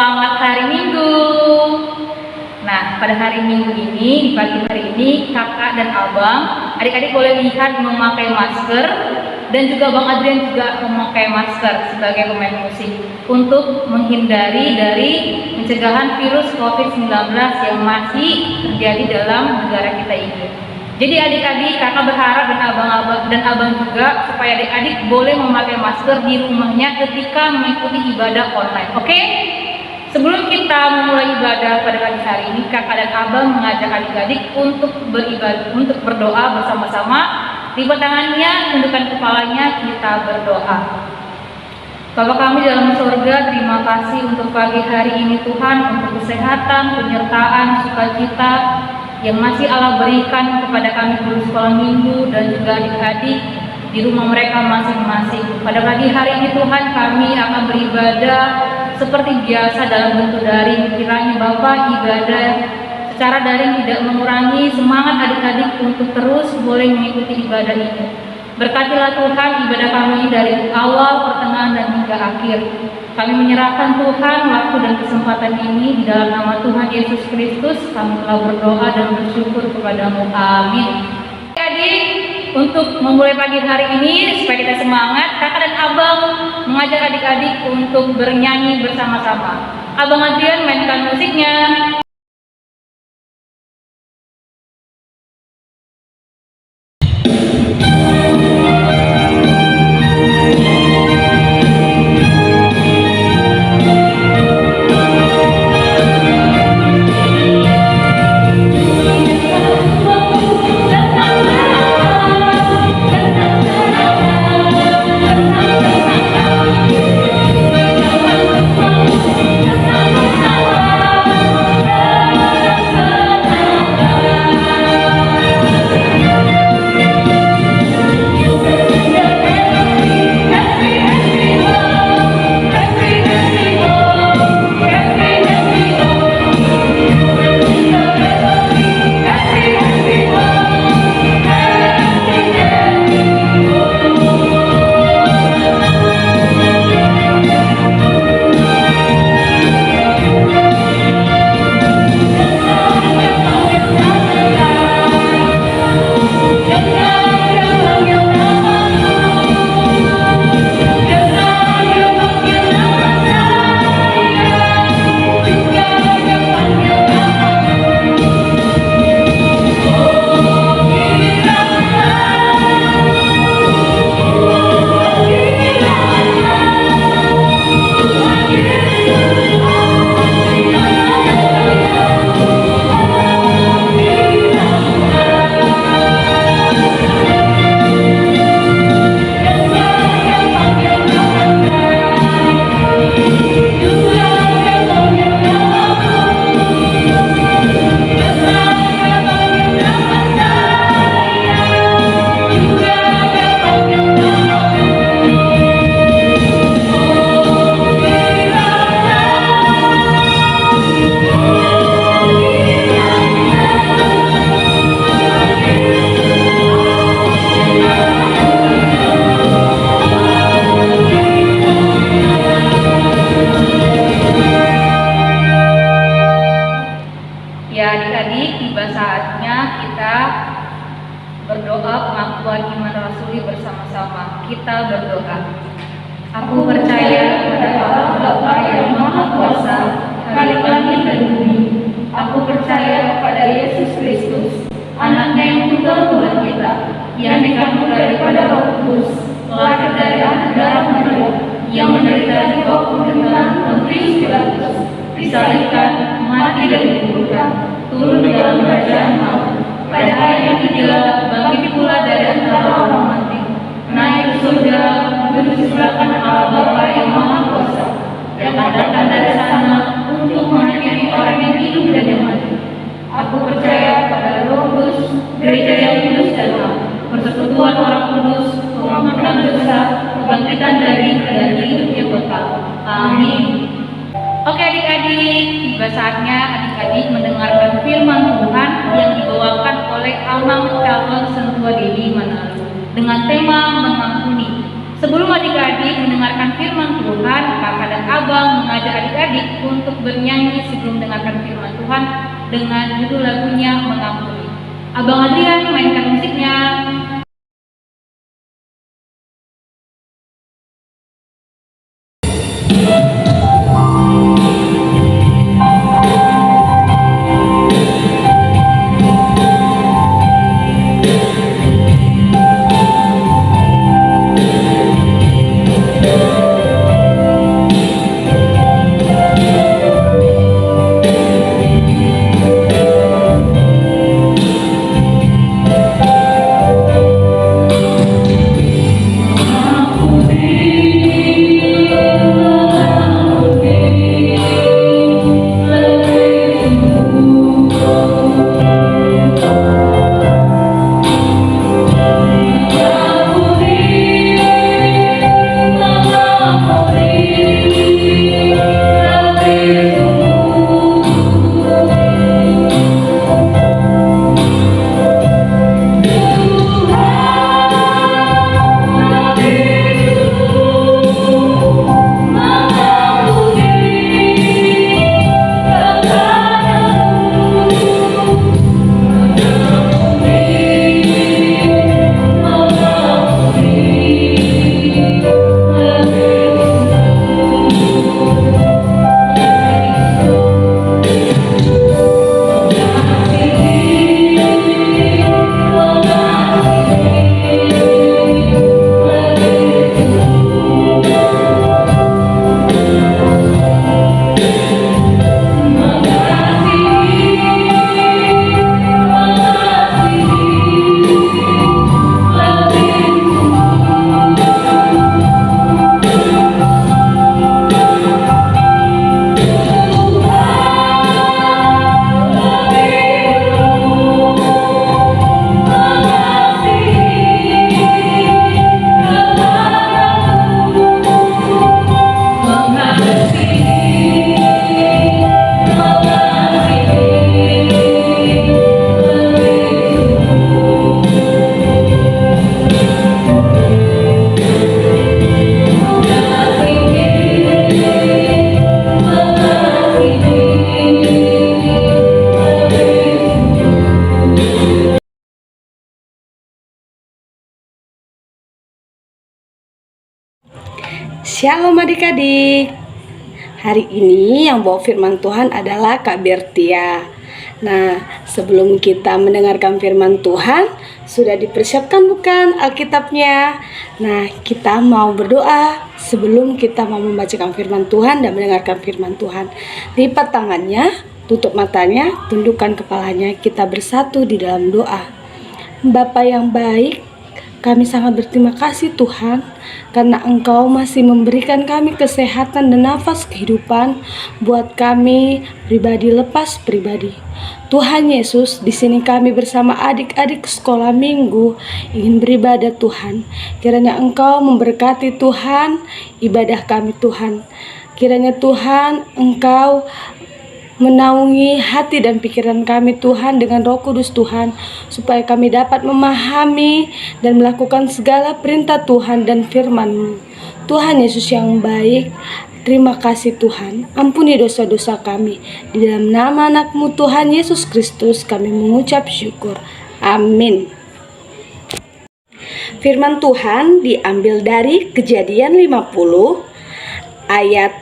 Selamat hari Minggu. Nah, pada hari Minggu ini, di pagi hari ini, kakak dan abang, adik-adik boleh lihat memakai masker, dan juga Bang Adrian juga memakai masker sebagai pemain musik untuk menghindari dari pencegahan virus COVID-19 yang masih terjadi dalam negara kita ini. Jadi adik-adik, kakak berharap dan abang juga supaya adik-adik boleh memakai masker di rumahnya ketika mengikuti ibadah online. Oke? Sebelum kita memulai ibadah pada pagi hari ini, kakak dan abang mengajak adik-adik untuk beribadah, untuk berdoa bersama-sama. Lipat tangannya, tundukkan kepalanya, kita berdoa. Bapa kami dalam surga, terima kasih untuk pagi hari ini Tuhan, untuk kesehatan, penyertaan, sukacita yang masih Allah berikan kepada kami guru sekolah minggu dan juga adik-adik di rumah mereka masing-masing. Pada pagi hari ini Tuhan, kami akan beribadah seperti biasa dalam bentuk daring. Kiranya Bapa ibadah secara daring tidak mengurangi semangat adik-adik untuk terus boleh mengikuti ibadah ini. Berkatilah Tuhan ibadah kami dari awal, pertengahan, dan hingga akhir. Kami menyerahkan Tuhan waktu dan kesempatan ini di dalam nama Tuhan Yesus Kristus. Kami telah berdoa dan bersyukur kepadamu. Amin. Adik, untuk memulai pagi hari ini supaya kita semangat, kakak dan abang mengajak adik-adik untuk bernyanyi bersama-sama. Abang Adrian mainkan musiknya. Kita berdoa. Aku percaya pada Allah Bapa yang Maha Kuasa, Khalik langit dan bumi. Aku percaya kepada Yesus Kristus, Anaknya yang tunggal Tuhan kita, yang dikandung daripada Roh Kudus, lahir dari anak darah Maria, yang menderita di bawah pemerintahan Pontius Pilatus, disalibkan, mati dan dikuburkan, turun ke dalam kerajaan maut. Pada hari yang ketiga, bangkit pula dari antara orang mati, naik ke surga, duduk di sebelah kanan Allah Bapa yang Maha Kuasa, dan akan datang dari sana untuk menghakimi orang yang hidup dan yang mati. Aku percaya pada Roh Kudus, gereja yang kudus dan am, persekutuan orang kudus, pengampunan dosa, kebangkitan dari dan hidup yang kekal. Amin. Oke adik-adik, tiba saatnya adik-adik mendengarkan firman Tuhan yang dibawakan oleh Alma Calon Sentua Dedi Manado dengan tema mengampuni. Sebelum adik-adik mendengarkan firman Tuhan, kakak dan abang mengajak adik-adik untuk bernyanyi sebelum mendengarkan firman Tuhan dengan judul lagunya Mengampuni. Abang Adrian mainkan musiknya. Shalom adik-adik. Hari ini yang bawa firman Tuhan adalah Kak Bertia. Nah, sebelum kita mendengarkan firman Tuhan, sudah dipersiapkan bukan Alkitabnya? Nah, kita mau berdoa sebelum kita mau membacakan firman Tuhan dan mendengarkan firman Tuhan. Lipat tangannya, tutup matanya, tundukkan kepalanya, kita bersatu di dalam doa. Bapa yang baik, kami sangat berterima kasih Tuhan, karena Engkau masih memberikan kami kesehatan dan nafas kehidupan buat kami pribadi lepas pribadi. Tuhan Yesus, di sini kami bersama adik-adik sekolah minggu ingin beribadah Tuhan. Kiranya Engkau memberkati Tuhan ibadah kami Tuhan. Kiranya Tuhan Engkau menaungi hati dan pikiran kami Tuhan dengan Roh Kudus Tuhan, supaya kami dapat memahami dan melakukan segala perintah Tuhan dan firman-Mu. Tuhan Yesus yang baik, terima kasih Tuhan, ampuni dosa-dosa kami. Di dalam nama anak-Mu Tuhan Yesus Kristus kami mengucap syukur. Amin. Firman Tuhan diambil dari Kejadian 50 ayat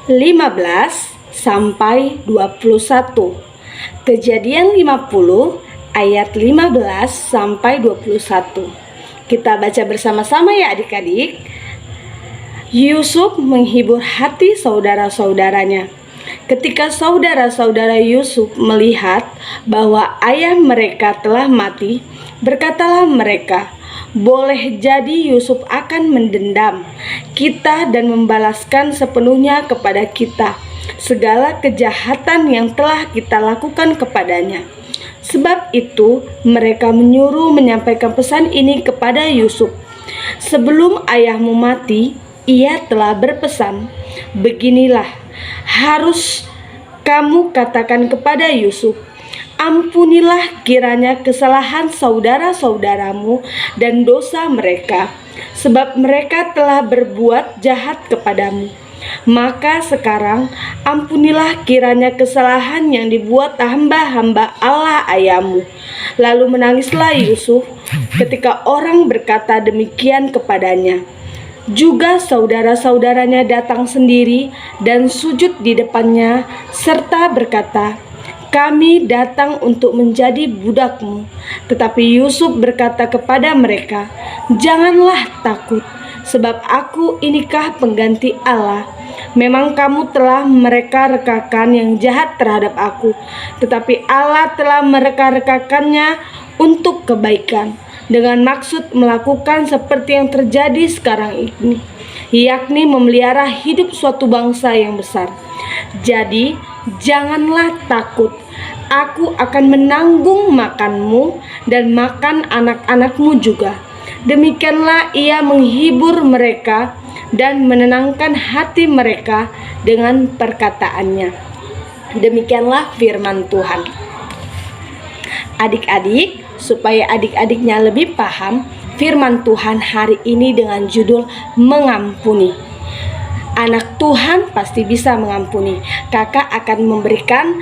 15 sampai 21. Kejadian 50 ayat 15 sampai 21. Kita baca bersama-sama ya adik-adik. Yusuf menghibur hati saudara-saudaranya. Ketika saudara-saudara Yusuf melihat bahwa ayah mereka telah mati, berkatalah mereka, "Boleh jadi Yusuf akan mendendam kita dan membalaskan sepenuhnya kepada kita segala kejahatan yang telah kita lakukan kepadanya." Sebab itu mereka menyuruh menyampaikan pesan ini kepada Yusuf. "Sebelum ayahmu mati, ia telah berpesan, beginilah harus kamu katakan kepada Yusuf, Ampunilah kiranya kesalahan saudara-saudaramu dan dosa mereka, sebab mereka telah berbuat jahat kepadamu. Maka sekarang ampunilah kiranya kesalahan yang dibuat hamba-hamba Allah ayahmu. Lalu menangislah Yusuf ketika orang berkata demikian kepadanya. Juga saudara-saudaranya datang sendiri dan sujud di depannya serta berkata, "Kami datang untuk menjadi budakmu." Tetapi Yusuf berkata kepada mereka, "Janganlah takut, sebab aku inikah pengganti Allah. Memang kamu telah mereka-rekakan yang jahat terhadap aku, tetapi Allah telah mereka-rekakannya untuk kebaikan, dengan maksud melakukan seperti yang terjadi sekarang ini, yakni memelihara hidup suatu bangsa yang besar. Jadi janganlah takut, aku akan menanggung makanmu dan makan anak-anakmu juga." Demikianlah ia menghibur mereka dan menenangkan hati mereka dengan perkataannya. Demikianlah firman Tuhan. Adik-adik, supaya adik-adiknya lebih paham firman Tuhan hari ini dengan judul mengampuni. Anak Tuhan pasti bisa mengampuni. Kakak akan memberikan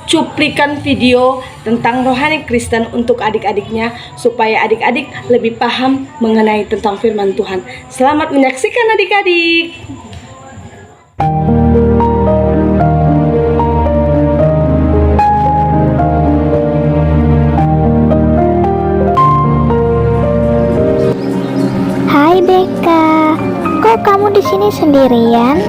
cuplikan video tentang rohani Kristen untuk adik-adiknya, supaya adik-adik lebih paham mengenai tentang firman Tuhan. Selamat menyaksikan adik-adik. Hai Beka, kok kamu di sini sendirian?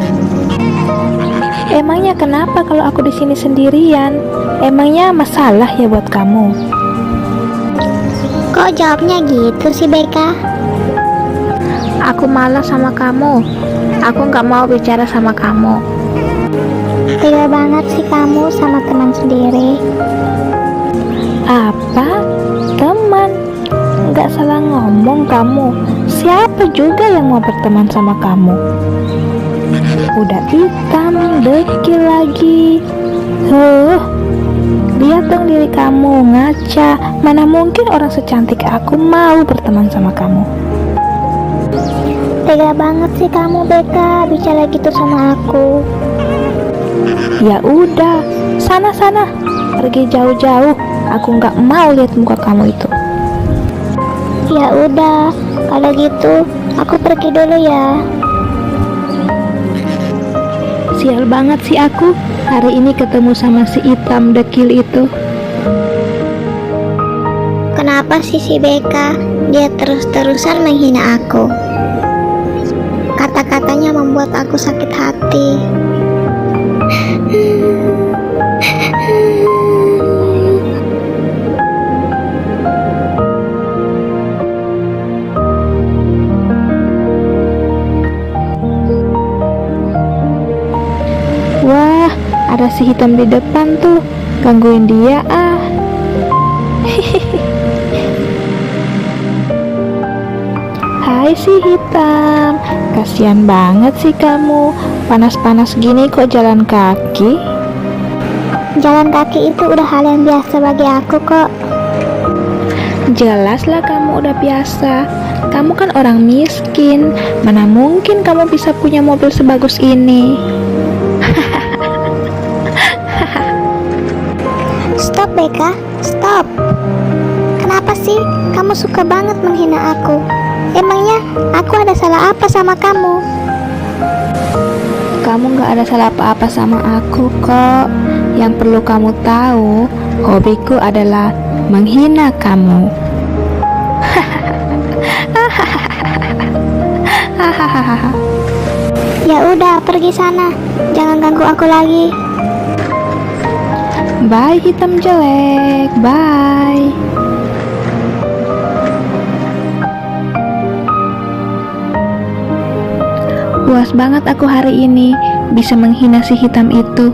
Emangnya kenapa kalau aku di sini sendirian? Emangnya masalah ya buat kamu? Kok jawabnya gitu sih Beka? Aku malas sama kamu. Aku nggak mau bicara sama kamu. Tega banget sih kamu sama teman sendiri. Apa? Teman? Nggak salah ngomong kamu. Siapa juga yang mau berteman sama kamu? Udah hitam, dekil lagi. Lihat dong diri kamu, ngaca. Mana mungkin orang secantik aku mau berteman sama kamu. Tega banget sih kamu Beka bicara gitu sama aku. Ya udah, sana-sana, pergi jauh-jauh. Aku nggak mau lihat muka kamu itu. Ya udah, kalau gitu aku pergi dulu ya. Sial banget sih aku hari ini ketemu sama si hitam dekil itu. Kenapa sih si Beka? Dia terus-terusan menghina aku. Kata-katanya membuat aku sakit hati. Wah, ada si hitam di depan tuh. Gangguin dia ah. Hai si hitam, kasihan banget sih kamu. Panas-panas gini kok jalan kaki? Jalan kaki itu udah hal yang biasa bagi aku kok. Jelaslah kamu udah biasa. Kamu kan orang miskin. Mana mungkin kamu bisa punya mobil sebagus ini? Stop Beka, stop. Kenapa sih kamu suka banget menghina aku? Emangnya aku ada salah apa sama kamu? Kamu gak ada salah apa-apa sama aku kok. Yang perlu kamu tahu, hobiku adalah menghina kamu. Ya udah, pergi sana. Jangan ganggu aku lagi. Bye hitam jelek, bye. Puas banget aku hari ini bisa menghina si hitam itu.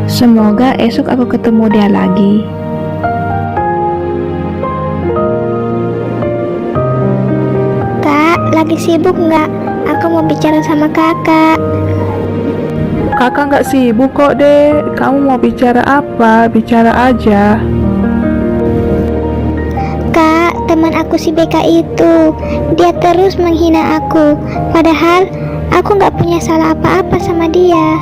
Semoga esok aku ketemu dia lagi. Kak, lagi sibuk nggak? Aku mau bicara sama kakak. Kakak nggak sibuk kok, Dek. Kamu mau bicara apa? Bicara aja. Kak, teman aku si BK itu, dia terus menghina aku. Padahal aku nggak punya salah apa-apa sama dia.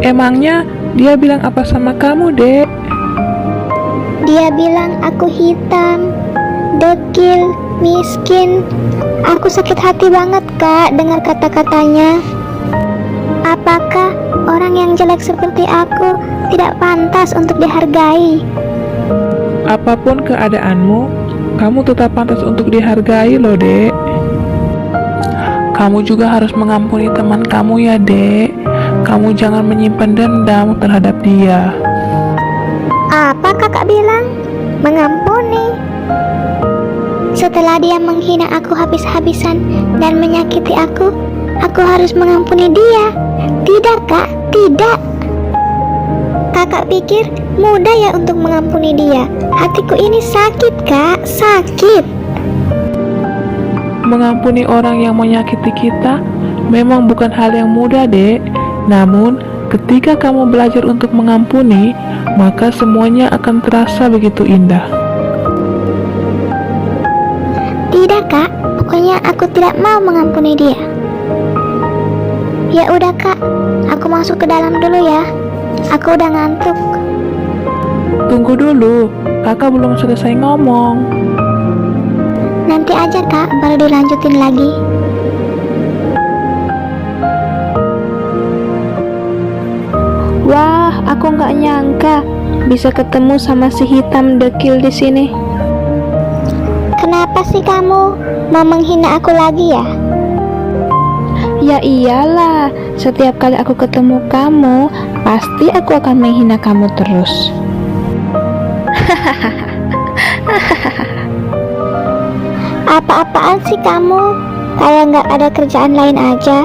Emangnya dia bilang apa sama kamu, Dek? Dia bilang aku hitam, dekil, miskin. Aku sakit hati banget, Kak, dengar kata-katanya. Apakah orang yang jelek seperti aku tidak pantas untuk dihargai? Apapun keadaanmu, kamu tetap pantas untuk dihargai loh, Dek. Kamu juga harus mengampuni teman kamu ya, Dek. Kamu jangan menyimpan dendam terhadap dia. Apa kakak bilang? Mengampuni? Setelah dia menghina aku habis-habisan dan menyakiti aku harus mengampuni dia. Tidak, Kak, tidak. Kakak pikir mudah ya untuk mengampuni dia? Hatiku ini sakit, Kak, sakit. Mengampuni orang yang menyakiti kita memang bukan hal yang mudah, Dek. Namun, ketika kamu belajar untuk mengampuni, maka semuanya akan terasa begitu indah. Tidak, Kak, pokoknya aku tidak mau mengampuni dia. Ya udah, Kak, aku masuk ke dalam dulu ya. Aku udah ngantuk. Tunggu dulu, kakak belum selesai ngomong. Nanti aja, Kak, baru dilanjutin lagi. Wah, aku nggak nyangka bisa ketemu sama si hitam dekil di sini. Kenapa sih kamu mau menghina aku lagi ya? Ya iyalah, setiap kali aku ketemu kamu, pasti aku akan menghina kamu terus. Apa-apaan sih kamu? Kayak nggak ada kerjaan lain aja.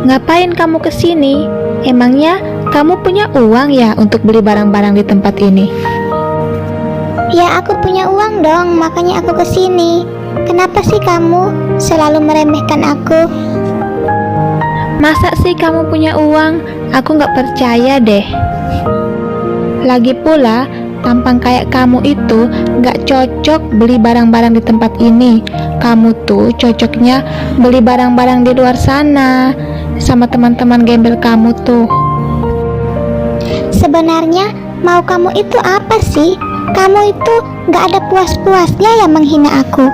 Ngapain kamu kesini? Emangnya kamu punya uang ya untuk beli barang-barang di tempat ini? Ya aku punya uang dong, makanya aku kesini. Kenapa sih kamu selalu meremehkan aku? Masa sih kamu punya uang? Aku nggak percaya deh. Lagi pula, tampang kayak kamu itu nggak cocok beli barang-barang di tempat ini. Kamu tuh cocoknya beli barang-barang di luar sana sama teman-teman gembel kamu tuh. Sebenarnya mau kamu itu apa sih? Kamu itu nggak ada puas-puasnya ya menghina aku.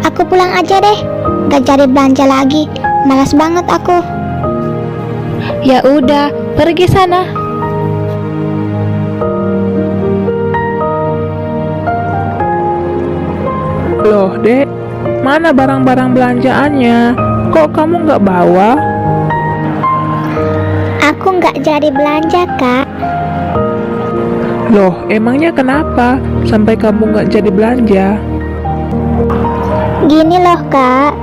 Aku pulang aja deh, gak cari belanja lagi. Malas banget aku. Ya udah, pergi sana. Loh, Dek, mana barang-barang belanjaannya? Kok kamu nggak bawa? Aku nggak jadi belanja, Kak. Loh, emangnya kenapa sampai kamu nggak jadi belanja? Gini loh, Kak.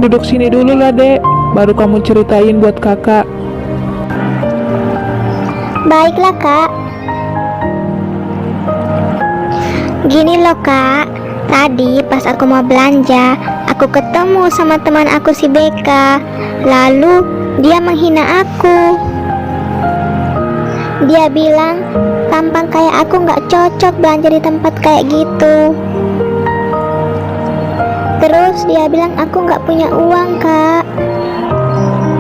Duduk sini dulu lah, Dek. Baru kamu ceritain buat kakak. Baiklah, Kak. Gini loh, Kak. Tadi pas aku mau belanja, aku ketemu sama teman aku si BK. Lalu dia menghina aku. Dia bilang tampang kayak aku nggak cocok belanja di tempat kayak gitu. Terus dia bilang aku nggak punya uang, Kak.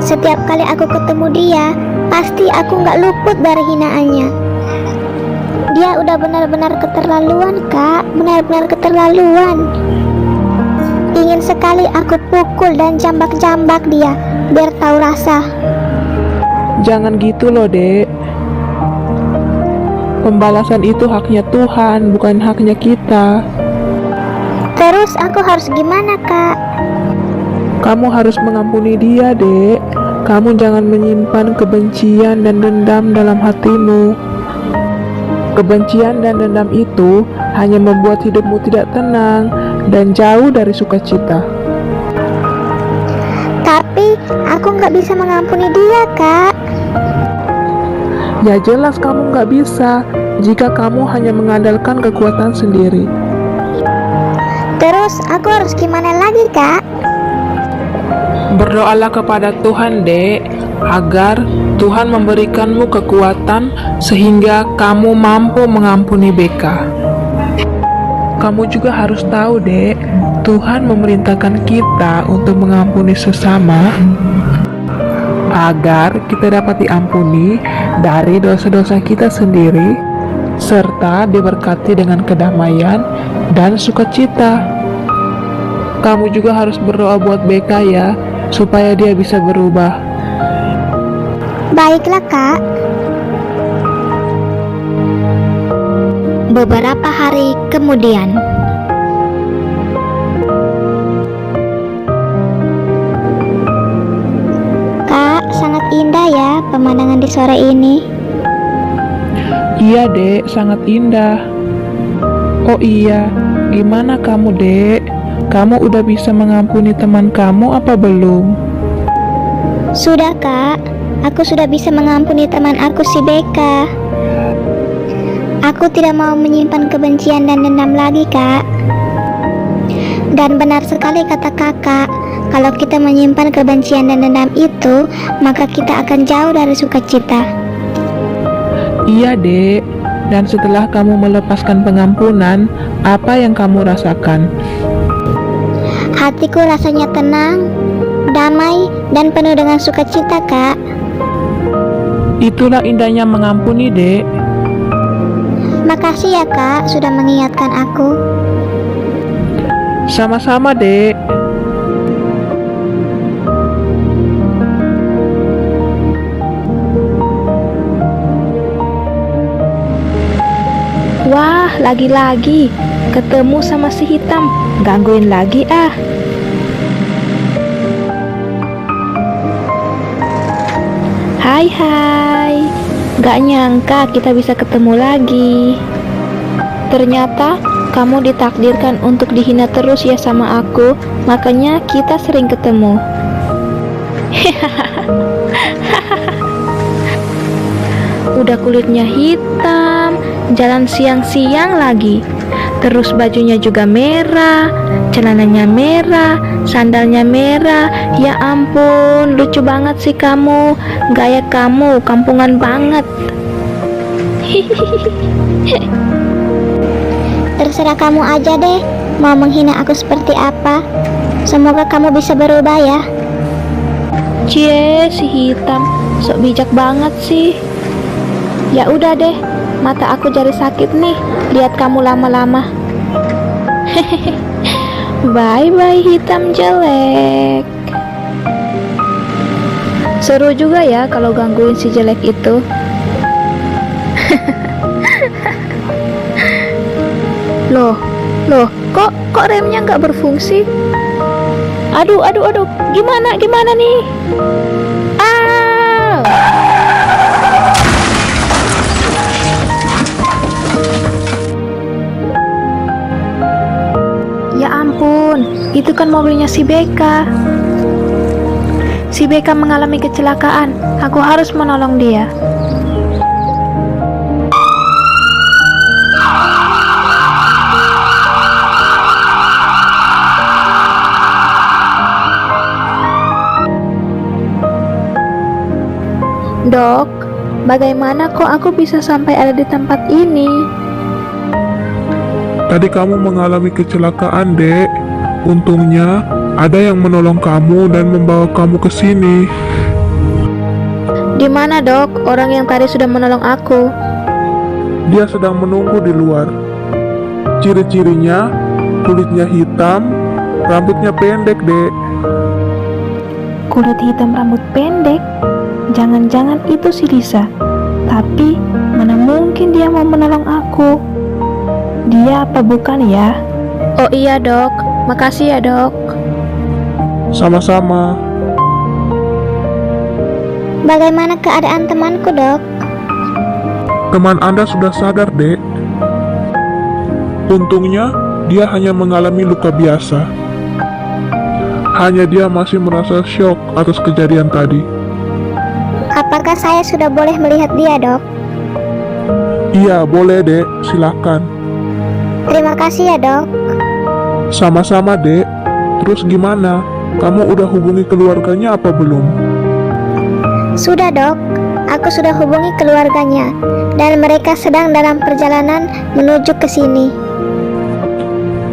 Setiap kali aku ketemu dia, pasti aku nggak luput dari hinaannya. Dia udah benar-benar keterlaluan, Kak. Benar-benar keterlaluan. Ingin sekali aku pukul dan jambak-jambak dia, biar tahu rasa. Jangan gitu loh, Dek. Pembalasan itu haknya Tuhan, bukan haknya kita. Terus aku harus gimana, Kak? Kamu harus mengampuni dia, Dek. Kamu jangan menyimpan kebencian dan dendam dalam hatimu. Kebencian dan dendam itu hanya membuat hidupmu tidak tenang dan jauh dari sukacita. Tapi aku nggak bisa mengampuni dia, Kak. Ya jelas kamu nggak bisa jika kamu hanya mengandalkan kekuatan sendiri. Terus aku harus gimana lagi, Kak? Berdoalah kepada Tuhan, Dek, agar Tuhan memberikanmu kekuatan sehingga kamu mampu mengampuni Beka. Kamu juga harus tahu, Dek, Tuhan memerintahkan kita untuk mengampuni sesama agar kita dapat diampuni dari dosa-dosa kita sendiri serta diberkati dengan kedamaian dan sukacita. Kamu juga harus berdoa buat Beka ya, supaya dia bisa berubah. Baiklah, Kak. Beberapa hari kemudian. Kak, sangat indah ya pemandangan di sore ini. Iya, Dek, sangat indah. Oh iya, gimana kamu, Dek? Kamu udah bisa mengampuni teman kamu apa belum? Sudah, Kak. Aku sudah bisa mengampuni teman aku si Beka. Aku tidak mau menyimpan kebencian dan dendam lagi, Kak. Dan benar sekali kata Kakak, kalau kita menyimpan kebencian dan dendam itu, maka kita akan jauh dari sukacita. Iya, Dek. Dan setelah kamu melepaskan pengampunan, apa yang kamu rasakan? Hatiku rasanya tenang, damai, dan penuh dengan sukacita, Kak. Itulah indahnya mengampuni, Dek. Makasih ya, Kak, sudah mengingatkan aku. Sama-sama, Dek. Wah, lagi-lagi ketemu sama si hitam. Gangguin lagi ah. Hai, gak nyangka kita bisa ketemu lagi. Ternyata kamu ditakdirkan untuk dihina terus ya sama aku, makanya kita sering ketemu. Udah kulitnya hitam, jalan siang-siang lagi. Terus bajunya juga merah, celananya merah, sandalnya merah. Ya ampun, lucu banget sih kamu. Gaya kamu kampungan banget. Terserah kamu aja deh, mau menghina aku seperti apa. Semoga kamu bisa berubah ya. Cie, si hitam, sok bijak banget sih. Ya udah deh, mata aku jadi sakit nih, lihat kamu lama-lama. Bye-bye hitam jelek. Seru juga ya kalau gangguin si jelek itu. Loh, kok remnya nggak berfungsi? Aduh, gimana nih? Ah! Ya ampun, itu kan mobilnya si Beka. Si Beka mengalami kecelakaan. Aku harus menolong dia. Dok, bagaimana kok aku bisa sampai ada di tempat ini? Tadi kamu mengalami kecelakaan, Dek. Untungnya ada yang menolong kamu dan membawa kamu ke sini. Di mana, Dok? Orang yang tadi sudah menolong aku. Dia sedang menunggu di luar. Ciri-cirinya, kulitnya hitam, rambutnya pendek, Dek. Kulit hitam rambut pendek? Jangan-jangan itu si Lisa. Tapi mana mungkin dia mau menolong aku? Dia apa bukan ya? Oh iya, Dok. Makasih ya, Dok. Sama-sama. Bagaimana keadaan temanku, Dok? Teman Anda sudah sadar, Dek. Untungnya, dia hanya mengalami luka biasa. Hanya dia masih merasa syok atas kejadian tadi. Apakah saya sudah boleh melihat dia, Dok? Iya, boleh dek, silakan. Terima kasih ya, Dok. Sama-sama dek. Terus gimana? Kamu udah hubungi keluarganya apa belum? Sudah, Dok. Aku sudah hubungi keluarganya dan mereka sedang dalam perjalanan menuju ke sini.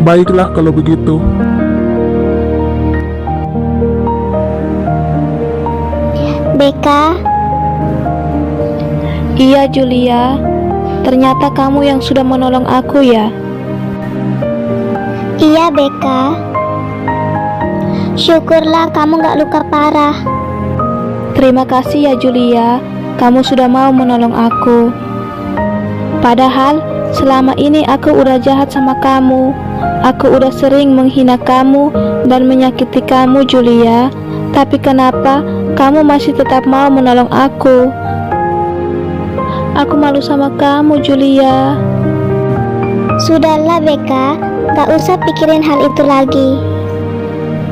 Baiklah kalau begitu. Beka, Iya Julia, ternyata kamu yang sudah menolong aku ya. iya Beka. Syukurlah kamu gak luka parah. Terima kasih ya Julia, kamu sudah mau menolong aku. Padahal selama ini aku udah jahat sama kamu. Aku udah sering menghina kamu dan menyakiti kamu Julia. Tapi kenapa kamu masih tetap mau menolong aku? Aku malu sama kamu Julia. Sudahlah Beka, gak usah pikirin hal itu lagi.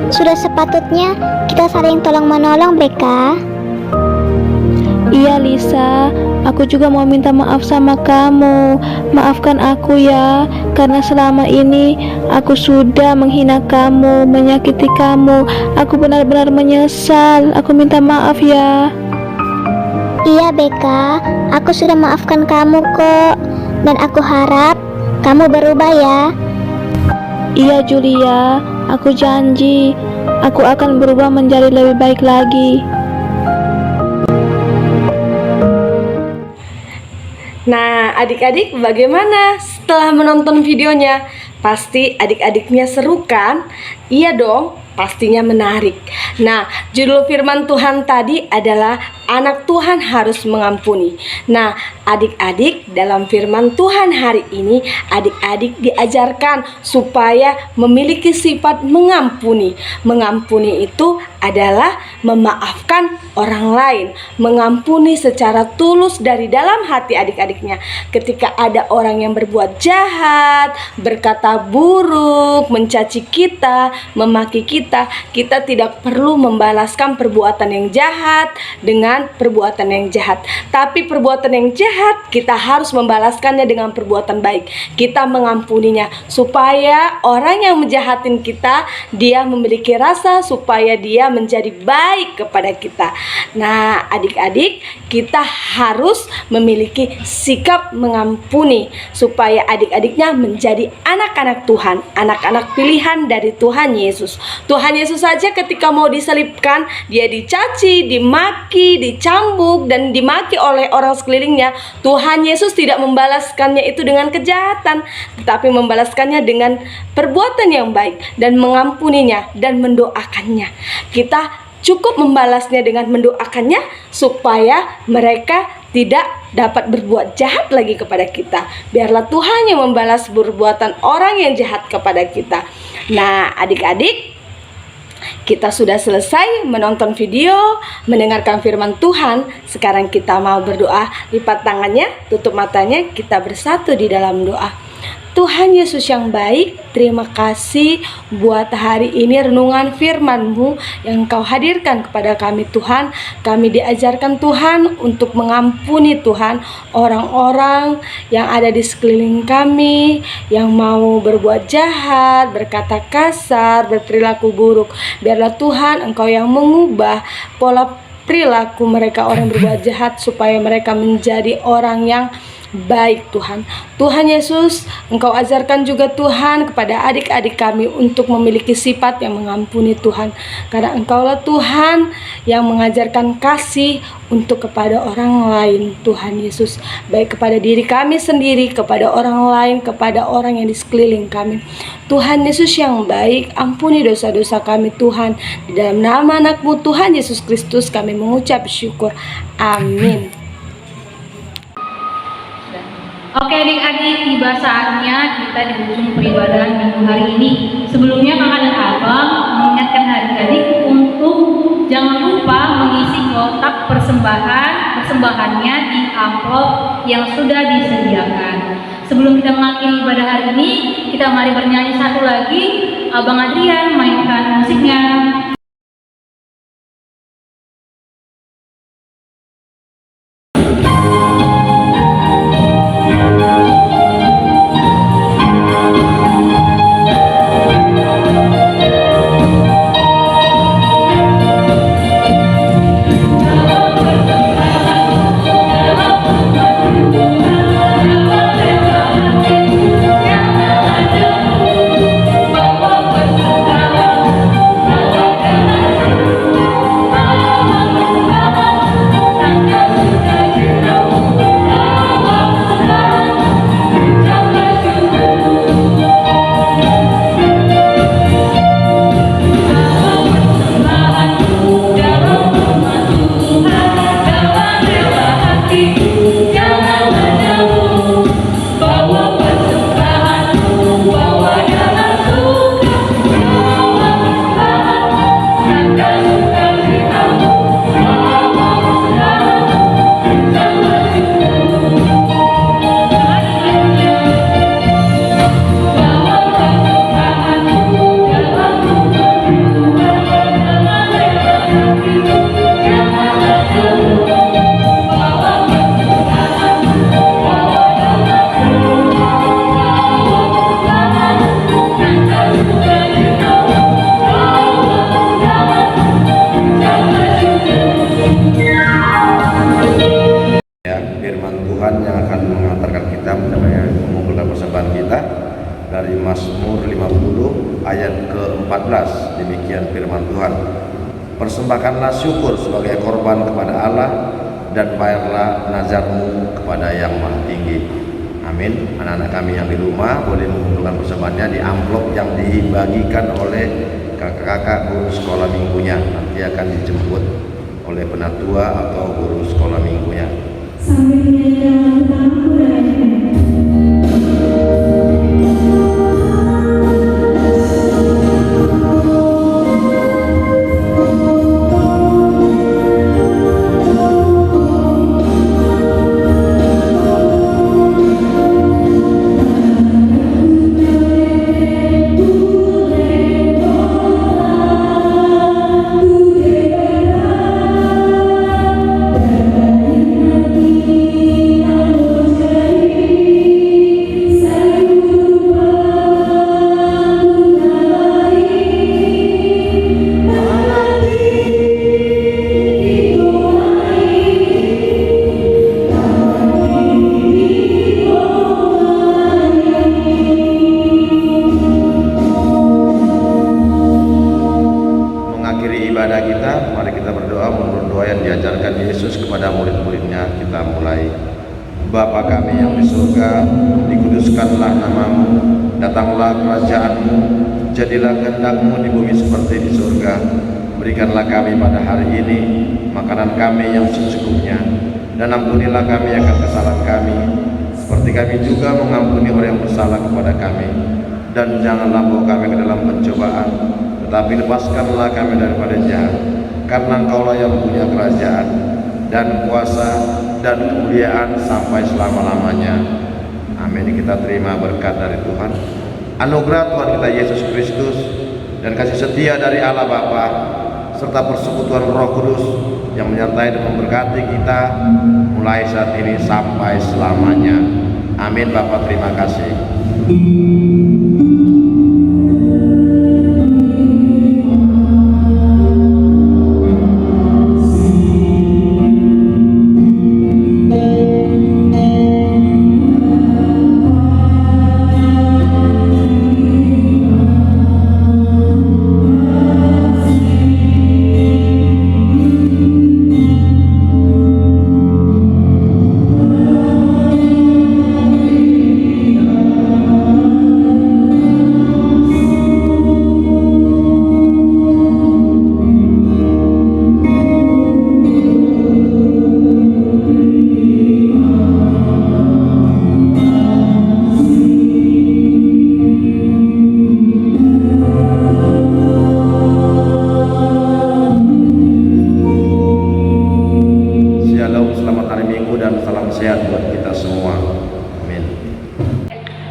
Sudah sepatutnya kita saling tolong menolong Beka. Iya Lisa, aku juga mau minta maaf sama kamu. Maafkan aku ya, karena selama ini aku sudah menghina kamu, menyakiti kamu. Aku benar-benar menyesal. Aku minta maaf ya. Iya Beka, aku sudah maafkan kamu kok. Dan aku harap kamu berubah ya. Iya Julia, aku janji aku akan berubah menjadi lebih baik lagi. Nah, adik-adik bagaimana setelah menonton videonya? Pasti adik-adiknya seru kan? Iya dong, pastinya menarik. Nah, judul firman Tuhan tadi adalah anak Tuhan harus mengampuni. Nah, adik-adik dalam firman Tuhan hari ini, adik-adik diajarkan supaya memiliki sifat mengampuni. Mengampuni itu adalah memaafkan orang lain, mengampuni secara tulus dari dalam hati adik-adiknya. Ketika ada orang yang berbuat jahat, berkata buruk, mencaci kita, memaki kita, kita tidak perlu membalaskan perbuatan yang jahat dengan perbuatan yang jahat. Tapi perbuatan yang jahat kita harus membalaskannya dengan perbuatan baik. Kita mengampuninya supaya orang yang menjahatin kita, dia memiliki rasa supaya dia menjadi baik kepada kita. Nah, adik-adik, kita harus memiliki sikap mengampuni supaya adik-adiknya menjadi anak-anak Tuhan, anak-anak pilihan dari Tuhan Yesus. Tuhan Yesus saja ketika mau disalibkan, dia dicaci, dimaki, dicambuk, dan dimaki oleh orang sekelilingnya. Tuhan Yesus tidak membalaskannya itu dengan kejahatan, tetapi membalaskannya dengan perbuatan yang baik dan mengampuninya dan mendoakannya. Kita cukup membalasnya dengan mendoakannya supaya mereka tidak dapat berbuat jahat lagi kepada kita. Biarlah Tuhan yang membalas perbuatan orang yang jahat kepada kita. Nah, adik-adik, kita sudah selesai menonton video, mendengarkan firman Tuhan. Sekarang kita mau berdoa. Lipat tangannya, tutup matanya, kita bersatu di dalam doa. Tuhan Yesus yang baik, terima kasih buat hari ini renungan firman-Mu yang Kau hadirkan kepada kami Tuhan. Kami diajarkan Tuhan untuk mengampuni Tuhan orang-orang yang ada di sekeliling kami, yang mau berbuat jahat, berkata kasar, berperilaku buruk. Biarlah Tuhan Engkau yang mengubah pola perilaku mereka orang berbuat jahat supaya mereka menjadi orang yang baik Tuhan. Tuhan Yesus, Engkau ajarkan juga Tuhan kepada adik-adik kami untuk memiliki sifat yang mengampuni Tuhan. Karena Engkaulah Tuhan yang mengajarkan kasih untuk kepada orang lain Tuhan Yesus. Baik kepada diri kami sendiri, kepada orang lain, kepada orang yang di sekeliling kami. Tuhan Yesus yang baik, ampuni dosa-dosa kami Tuhan. Di dalam nama anak-Mu Tuhan Yesus Kristus kami mengucap syukur. Amin. Oke adik-adik, tiba saatnya kita di ujung peribadahan minggu hari ini. Sebelumnya kakak dan abang mengingatkan adik-adik untuk jangan lupa mengisi kotak persembahannya di amplop yang sudah disediakan. Sebelum kita mengakhiri ibadah hari ini, kita mari bernyanyi satu lagi. Abang Adrian mainkan musiknya. yang akan mengantarkan kita mengumpulkan persembahan kita dari Mazmur 50 ayat ke-14. Demikian firman Tuhan. Persembahkanlah syukur sebagai korban kepada Allah dan bayarlah nazarmu kepada Yang Maha Tinggi. Amin. Anak-anak kami yang di rumah boleh mengumpulkan persembahannya di amplop yang dibagikan oleh kakak-kakak guru sekolah minggunya. Nanti akan dijemput oleh penatua atau guru sekolah minggunya. Ibadah kita, mari kita berdoa menurut doa yang diajarkan Yesus kepada murid-muridnya. Kita mulai. Bapa kami yang di surga, dikuduskanlah namamu, datanglah kerajaanmu, jadilah kehendak-Mu di bumi seperti di surga. Berikanlah kami pada hari ini makanan kami yang secukupnya, dan ampunilah kami akan kesalahan kami, seperti kami juga mengampuni orang yang bersalah kepada kami. Dan janganlah bawa kami ke dalam pencobaan, tetapi lepaskanlah kami daripada jahat, karena Engkaulah yang punya kerajaan dan kuasa dan kemuliaan sampai selama-lamanya. Amin. Kita terima berkat dari Tuhan, anugerah Tuhan kita Yesus Kristus, dan kasih setia dari Allah Bapa, serta persekutuan Roh Kudus yang menyertai dan memberkati kita mulai saat ini sampai selamanya. Amin. Bapa, terima kasih.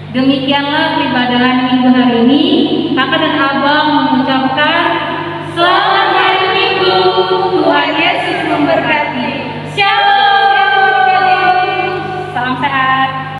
Demikianlah peribadahan minggu hari ini. Kakak dan abang mengucapkan selamat hari Minggu. Tuhan Yesus memberkati.